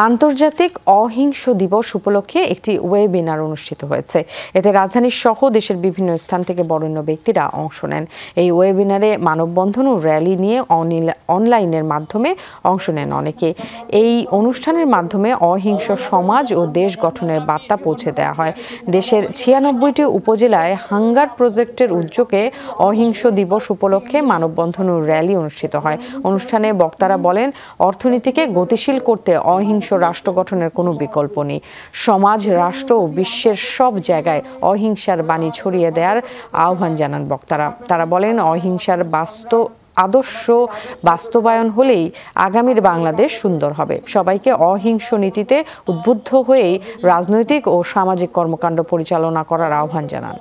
আন্তর্জাতিক অহিংস দিবস উপলক্ষে একটি ওয়েবিনার অনুষ্ঠিত হয়েছে। এতে রাজধানী সহ দেশের বিভিন্ন স্থান থেকে বরেণ্য ব্যক্তিরা অংশ নেন। এই ওয়েবিনারে মানববন্ধন ও র্যালি নিয়ে অনলাইনের মাধ্যমে অংশ নেন অনেকে। এই অনুষ্ঠানের মাধ্যমে অহিংস সমাজ ও দেশ গঠনের বার্তা পৌঁছে দেওয়া হয়। দেশের ৯৬টি উপজেলায় হাঙ্গার প্রজেক্টের উদ্যোগে অহিংস দিবস উপলক্ষে মানববন্ধন ও র্যালি অনুষ্ঠিত হয়। অনুষ্ঠানে বক্তারা বলেন, অর্থনীতিকে গতিশীল করতে অহিংস রাষ্ট্র গঠনের কোনো বিকল্প নেই। সমাজ, রাষ্ট্র ও বিশ্বের সব জায়গায় অহিংসার বাণী ছড়িয়ে দেওয়ার আহ্বান জানান বক্তারা। তারা বলেন, অহিংসার আদর্শ বাস্তবায়ন হলেই আগামীর বাংলাদেশ সুন্দর হবে। সবাইকে অহিংস নীতিতে উদ্বুদ্ধ হয়েই রাজনৈতিক ও সামাজিক কর্মকাণ্ড পরিচালনা করার আহ্বান জানান।